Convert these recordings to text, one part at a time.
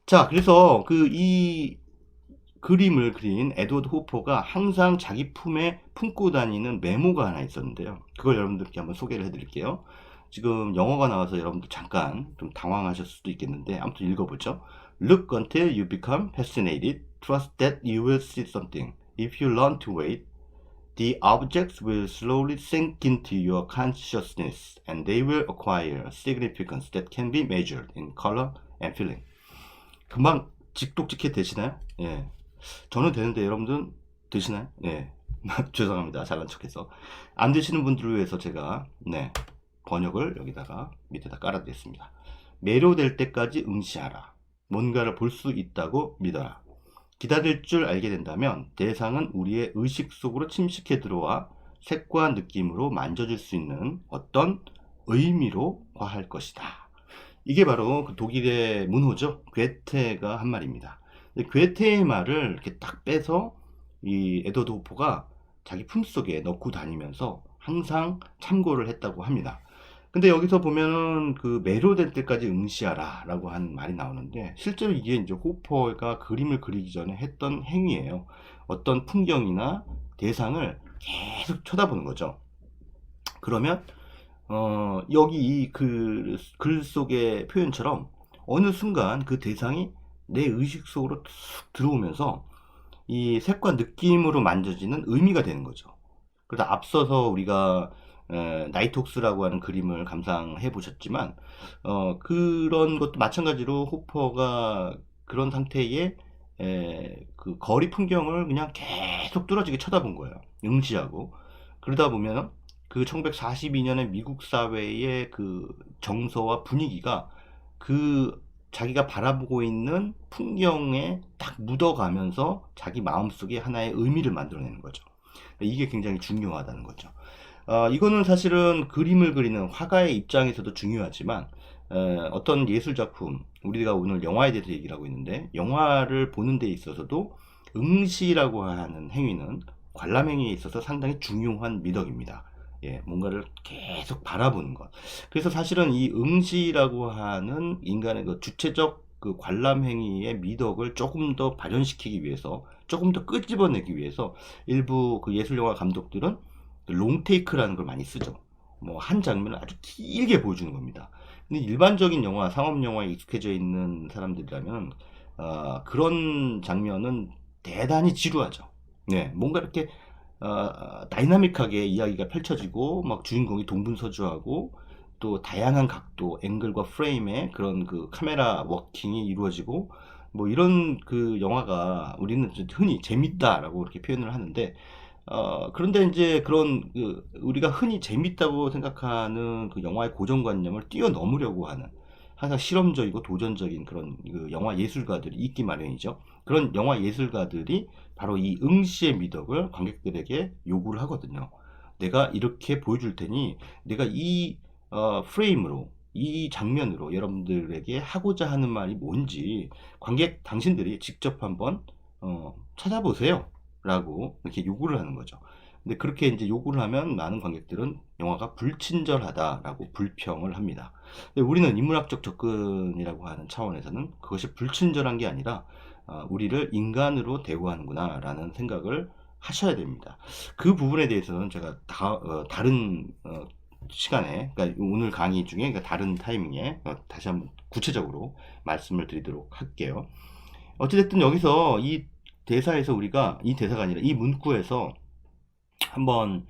자, 그래서 이 그림을 그린 에드워드 호퍼가 항상 자기 품에 품고 다니는 메모가 하나 있었는데요. 그걸 여러분들께 한번 소개를 해드릴게요. 지금 영어가 나와서 여러분들 잠깐 좀 당황하실 수도 있겠는데 아무튼 읽어보죠. Look until you become fascinated. Trust that you will see something. If you learn to wait, the objects will slowly sink into your consciousness and they will acquire significance that can be measured in color and feeling. 금방 직독직해 되시나요? 예. 저는 되는데 여러분들은 되시나요? 예. 죄송합니다. 잘난 척해서. 안 되시는 분들을 위해서 제가 번역을 여기다가 밑에다 깔아드렸습니다. 매료될 때까지 응시하라. 뭔가를 볼 수 있다고 믿어라. 기다릴 줄 알게 된다면 대상은 우리의 의식 속으로 침식해 들어와 색과 느낌으로 만져질 수 있는 어떤 의미로 과할 것이다. 이게 바로 그 독일의 문호죠. 괴테가 한 말입니다. 괴테의 말을 이렇게 딱 빼서 이 에드워드 호퍼가 자기 품속에 넣고 다니면서 항상 참고를 했다고 합니다. 근데 여기서 보면은 그 매료될 때까지 응시하라 라고 한 말이 나오는데 실제로 이게 이제 호퍼가 그림을 그리기 전에 했던 행위예요. 어떤 풍경이나 대상을 계속 쳐다보는 거죠. 그러면 여기 이 글 속의 표현처럼 어느 순간 그 대상이 내 의식 속으로 툭 들어오면서 이 색과 느낌으로 만져지는 의미가 되는 거죠. 그래서 앞서서 우리가 나이톡스라고 하는 그림을 감상해 보셨지만 그런 것도 마찬가지로 호퍼가 그런 상태의 그 거리 풍경을 그냥 계속 뚫어지게 쳐다본 거예요. 응시하고. 그러다 보면 그 1942년의 미국 사회의 그 정서와 분위기가 그 자기가 바라보고 있는 풍경에 딱 묻어가면서 자기 마음속에 하나의 의미를 만들어내는 거죠. 이게 굉장히 중요하다는 거죠. 이거는 사실은 그림을 그리는 화가의 입장에서도 중요하지만 어떤 예술 작품, 우리가 오늘 영화에 대해서 얘기를 하고 있는데 영화를 보는 데 있어서도 응시라고 하는 행위는 관람 행위에 있어서 상당히 중요한 미덕입니다. 예, 뭔가를 계속 바라보는 것. 그래서 사실은 이 응시라고 하는 인간의 그 주체적 그 관람 행위의 미덕을 조금 더 발현시키기 위해서, 조금 더 끄집어내기 위해서 일부 그 예술 영화 감독들은 롱테이크라는 걸 많이 쓰죠. 뭐 한 장면을 아주 길게 보여주는 겁니다. 근데 일반적인 영화, 상업 영화에 익숙해져 있는 사람들이라면 그런 장면은 대단히 지루하죠. 네, 뭔가 이렇게 다이나믹하게 이야기가 펼쳐지고 막 주인공이 동분서주하고 또 다양한 각도, 앵글과 프레임의 그런 그 카메라 워킹이 이루어지고 뭐 이런 그 영화가 우리는 흔히 재밌다라고 이렇게 표현을 하는데 그런데 이제 그런 그 우리가 흔히 재밌다고 생각하는 그 영화의 고정관념을 뛰어넘으려고 하는 항상 실험적이고 도전적인 그런 그 영화 예술가들이 있기 마련이죠. 그런 영화 예술가들이 바로 이 응시의 미덕을 관객들에게 요구를 하거든요. 내가 이렇게 보여줄 테니 내가 이 프레임으로 이 장면으로 여러분들에게 하고자 하는 말이 뭔지 관객 당신들이 직접 한번 찾아보세요. 라고 이렇게 요구를 하는 거죠. 근데 그렇게 이제 요구를 하면 많은 관객들은 영화가 불친절하다라고 불평을 합니다. 근데 우리는 인문학적 접근이라고 하는 차원에서는 그것이 불친절한 게 아니라 우리를 인간으로 대우하는구나 라는 생각을 하셔야 됩니다. 그 부분에 대해서는 제가 다른 시간에, 그러니까 오늘 강의 중에 그러니까 다른 타이밍에 다시 한번 구체적으로 말씀을 드리도록 할게요. 어찌됐든 여기서 이 대사에서 우리가 이 대사가 아니라 이 문구에서 한번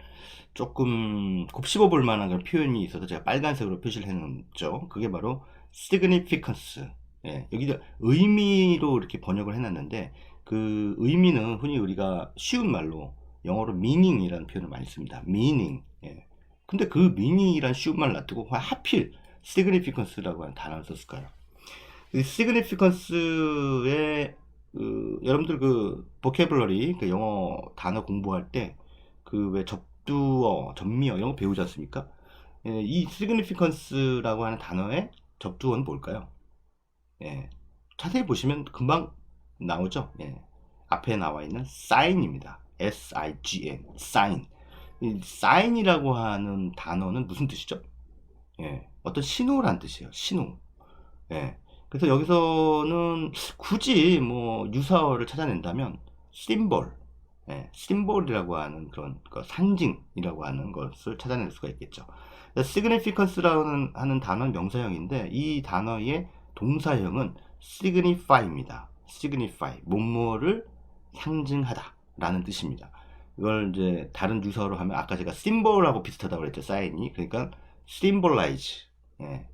조금 곱씹어 볼 만한 그런 표현이 있어서 제가 빨간색으로 표시를 해놓죠. 그게 바로 significance. 예, 여기다 의미로 이렇게 번역을 해놨는데 그 의미는 흔히 우리가 쉬운 말로 영어로 meaning이라는 표현을 많이 씁니다. meaning. 예. 근데 그 meaning이란 쉬운 말 놔두고 왜 하필 significance라고 하는 단어를 썼을까요? 이 significance의 여러분들 그 보캐블러리 그 영어 단어 공부할 때 그 왜 접두어, 접미어 이런 거 배우지 않습니까? 예, 이 significance라고 하는 단어의 접두어는 뭘까요? 예, 자세히 보시면 금방 나오죠. 예, 앞에 나와 있는 sign입니다. S-I-G-N, sign. 이 sign이라고 하는 단어는 무슨 뜻이죠? 예, 어떤 신호란 뜻이에요. 신호. 예. 그래서 여기서는 굳이 뭐 유사어를 찾아낸다면 심볼, 심볼이라고 하는 그런 상징이라고 하는 것을 찾아낼 수가 있겠죠. significance라는 하는 단어는 명사형인데 이 단어의 동사형은 signify입니다. signify, 뭐뭐를 상징하다 라는 뜻입니다. 이걸 이제 다른 유사어로 하면 아까 제가 symbol하고 비슷하다고 그랬죠. 사인이. 그러니까 symbolize,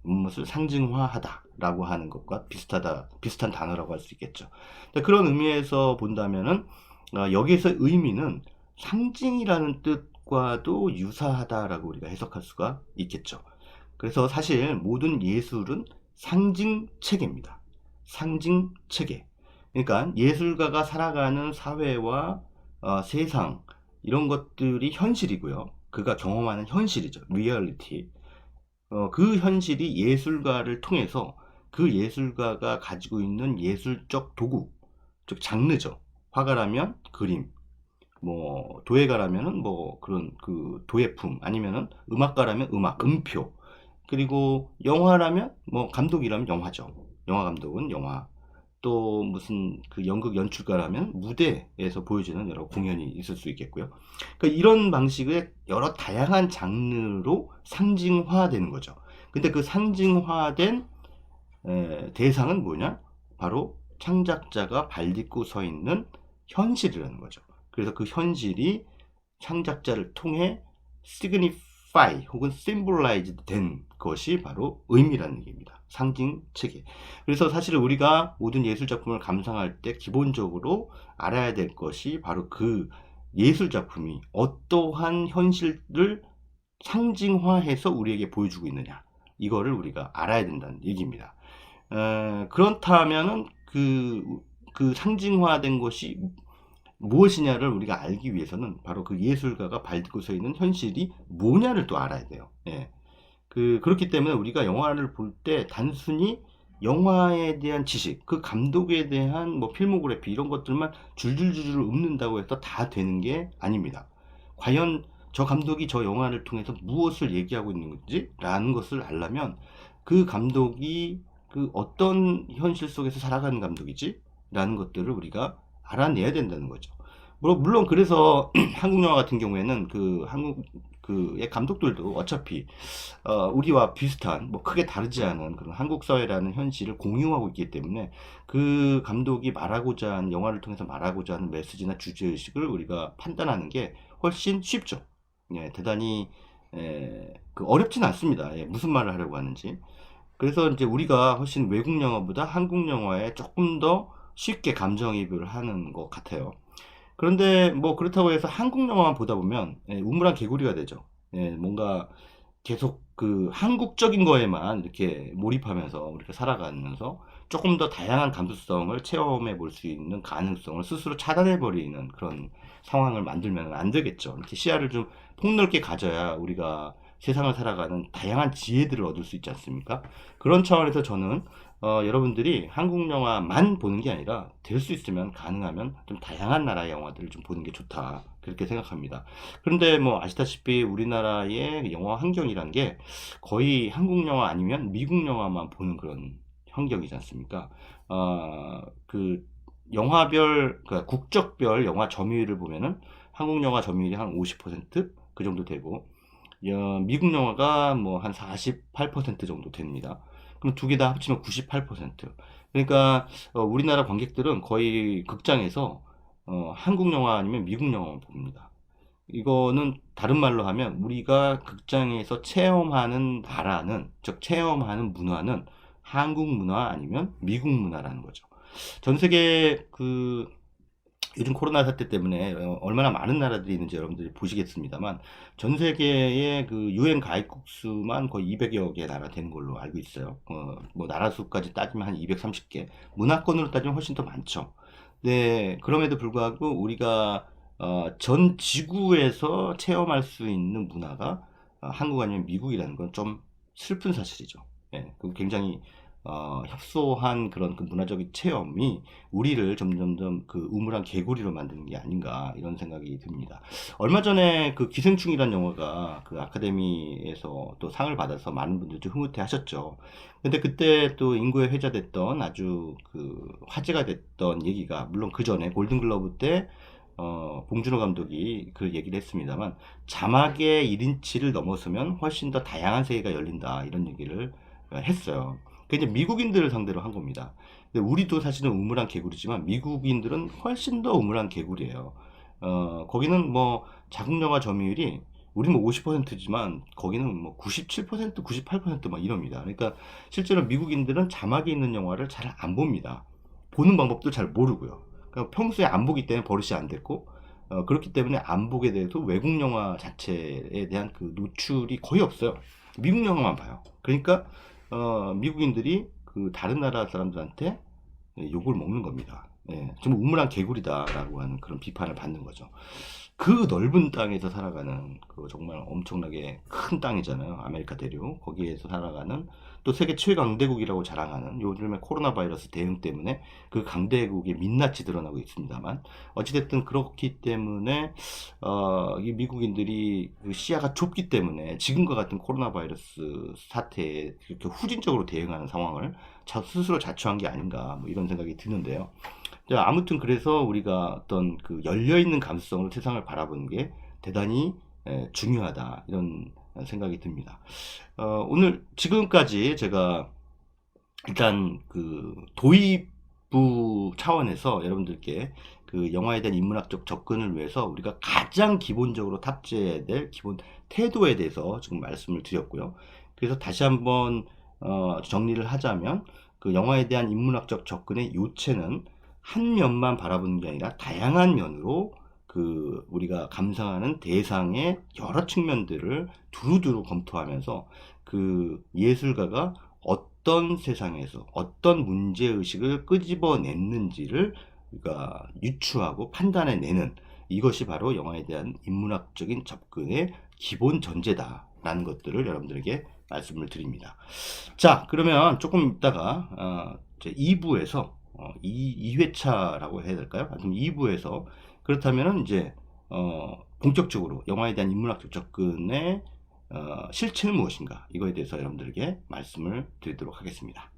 무엇을 상징화하다 라고 하는 것과 비슷한 단어라고 할 수 있겠죠. 그런 의미에서 본다면은 여기에서 의미는 상징이라는 뜻과도 유사하다라고 우리가 해석할 수가 있겠죠. 그래서 사실 모든 예술은 상징체계입니다. 상징체계. 그러니까 예술가가 살아가는 사회와 세상 이런 것들이 현실이고요. 그가 경험하는 현실이죠. 리얼리티. 그 현실이 예술가를 통해서 그 예술가가 가지고 있는 예술적 도구, 즉 장르죠. 화가라면 그림, 뭐 도예가라면은 뭐 그런 그 도예품, 아니면은 음악가라면 음악, 음표, 그리고 영화라면 뭐 감독이라면 영화죠. 영화 감독은 영화. 또 무슨 그 연극 연출가라면 무대에서 보여지는 여러 공연이 있을 수 있겠고요. 그러니까 이런 방식의 여러 다양한 장르로 상징화되는 거죠. 근데 그 상징화된 대상은 뭐냐? 바로 창작자가 발 딛고 서 있는 현실이라는 거죠. 그래서 그 현실이 창작자를 통해 signify 혹은 symbolized 된 것이 바로 의미라는 얘기입니다. 상징 체계. 그래서 사실 우리가 모든 예술 작품을 감상할 때 기본적으로 알아야 될 것이 바로 그 예술 작품이 어떠한 현실을 상징화해서 우리에게 보여주고 있느냐. 이거를 우리가 알아야 된다는 얘기입니다. 그렇다면은 그 상징화된 것이 무엇이냐를 우리가 알기 위해서는 바로 그 예술가가 발 딛고 서 있는 현실이 뭐냐를 또 알아야 돼요. 그렇기 때문에 우리가 영화를 볼 때 단순히 영화에 대한 지식, 그 감독에 대한 뭐 필모그래피 이런 것들만 줄줄줄줄 읊는다고 해서 다 되는 게 아닙니다. 과연 저 감독이 저 영화를 통해서 무엇을 얘기하고 있는 건지 라는 것을 알려면 그 감독이 그 어떤 현실 속에서 살아가는 감독이지 라는 것들을 우리가 알아내야 된다는 거죠. 물론 그래서 한국 영화 같은 경우에는 그 한국 그의 감독들도 어차피 우리와 비슷한 뭐 크게 다르지 않은 그런 한국 사회라는 현실을 공유하고 있기 때문에 그 감독이 말하고자 하는 영화를 통해서 말하고자 하는 메시지나 주제 의식을 우리가 판단하는 게 훨씬 쉽죠. 대단히 어렵진 않습니다. 무슨 말을 하려고 하는지. 그래서 이제 우리가 훨씬 외국 영화보다 한국 영화에 조금 더 쉽게 감정이입을 하는 것 같아요. 그런데 뭐 그렇다고 해서 한국 영화만 보다 보면 우물안 개구리가 되죠. 뭔가 계속 그 한국적인 거에만 이렇게 몰입하면서 우리가 살아가면서 조금 더 다양한 감수성을 체험해 볼 수 있는 가능성을 스스로 차단해 버리는 그런 상황을 만들면 안 되겠죠. 이렇게 시야를 좀 폭넓게 가져야 우리가 세상을 살아가는 다양한 지혜들을 얻을 수 있지 않습니까? 그런 차원에서 저는 여러분들이 한국 영화만 보는 게 아니라 될 수 있으면 가능하면 좀 다양한 나라의 영화들을 좀 보는 게 좋다 그렇게 생각합니다. 그런데 뭐 아시다시피 우리나라의 영화 환경이란 게 거의 한국 영화 아니면 미국 영화만 보는 그런 환경이지 않습니까? 그 영화별, 그러니까 국적별 영화 점유율을 보면은 한국 영화 점유율이 한 50%그 정도 되고 미국 영화가 뭐 한 48% 정도 됩니다. 그럼 두 개 다 합치면 98%. 그러니까 우리나라 관객들은 거의 극장에서 한국 영화 아니면 미국 영화만 봅니다. 이거는 다른 말로 하면 우리가 극장에서 체험하는 나라는, 즉 체험하는 문화는 한국 문화 아니면 미국 문화라는 거죠. 전 세계 요즘 코로나 사태 때문에 얼마나 많은 나라들이 있는지 여러분들이 보시겠습니다만 전 세계의 그 유엔 가입국 수만 거의 200여 개 나라 되는 걸로 알고 있어요. 뭐 나라 수까지 따지면 한 230개. 문화권으로 따지면 훨씬 더 많죠. 네, 그럼에도 불구하고 우리가 전 지구에서 체험할 수 있는 문화가 한국 아니면 미국이라는 건 좀 슬픈 사실이죠. 그 굉장히 협소한 그런 그 문화적인 체험이 우리를 점점점 그 우물한 개구리로 만드는 게 아닌가 이런 생각이 듭니다. 얼마 전에 그 기생충이란 영화가 그 아카데미에서 또 상을 받아서 많은 분들이 좀 흐뭇해 하셨죠. 근데 그때 또 인구에 회자됐던 아주 그 화제가 됐던 얘기가, 물론 그 전에 골든글러브 때 봉준호 감독이 그 얘기를 했습니다만, 자막의 1인치를 넘어서면 훨씬 더 다양한 세계가 열린다 이런 얘기를 했어요. 그 이제 미국인들을 상대로 한 겁니다. 근데 우리도 사실은 우물한 개구리지만 미국인들은 훨씬 더 우물한 개구리예요. 거기는 뭐 자국 영화 점유율이 우리는 뭐 50%지만 거기는 뭐 97%, 98%막 이럽니다. 그러니까 실제로 미국인들은 자막이 있는 영화를 잘 안 봅니다. 보는 방법도 잘 모르고요. 그러니까 평소에 안 보기 때문에 버릇이 안 됐고, 그렇기 때문에 안 보게 돼도 외국 영화 자체에 대한 그 노출이 거의 없어요. 미국 영화만 봐요. 그러니까 미국인들이 그 다른 나라 사람들한테 욕을 먹는 겁니다. 예, 좀 우물한 개구리다라고 하는 그런 비판을 받는 거죠. 그 넓은 땅에서 살아가는 그 정말 엄청나게 큰 땅이잖아요. 아메리카 대륙. 거기에서 살아가는 또 세계 최강대국이라고 자랑하는, 요즘에 코로나 바이러스 대응 때문에 그 강대국의 민낯이 드러나고 있습니다만, 어찌됐든 그렇기 때문에 이 미국인들이 그 시야가 좁기 때문에 지금과 같은 코로나 바이러스 사태에 이렇게 후진적으로 대응하는 상황을 스스로 자초한 게 아닌가, 뭐 이런 생각이 드는데요. 아무튼 그래서 우리가 어떤 그 열려있는 감수성으로 세상을 바라보는 게 대단히 중요하다 이런 생각이 듭니다. 오늘 지금까지 제가 일단 그 도입부 차원에서 여러분들께 그 영화에 대한 인문학적 접근을 위해서 우리가 가장 기본적으로 탑재해야 될 기본 태도에 대해서 지금 말씀을 드렸고요. 그래서 다시 한번 정리를 하자면, 그 영화에 대한 인문학적 접근의 요체는 한 면만 바라보는 게 아니라 다양한 면으로 그 우리가 감상하는 대상의 여러 측면들을 두루두루 검토하면서 그 예술가가 어떤 세상에서 어떤 문제의식을 끄집어냈는지를 우리가 유추하고 판단해내는, 이것이 바로 영화에 대한 인문학적인 접근의 기본 전제다라는 것들을 여러분들에게 말씀을 드립니다. 자, 그러면 조금 있다가 2부에서 2회차라고 해야 될까요? 하여튼 2부에서 그렇다면 이제 본격적으로 영화에 대한 인문학적 접근의 실체는 무엇인가, 이거에 대해서 여러분들에게 말씀을 드리도록 하겠습니다.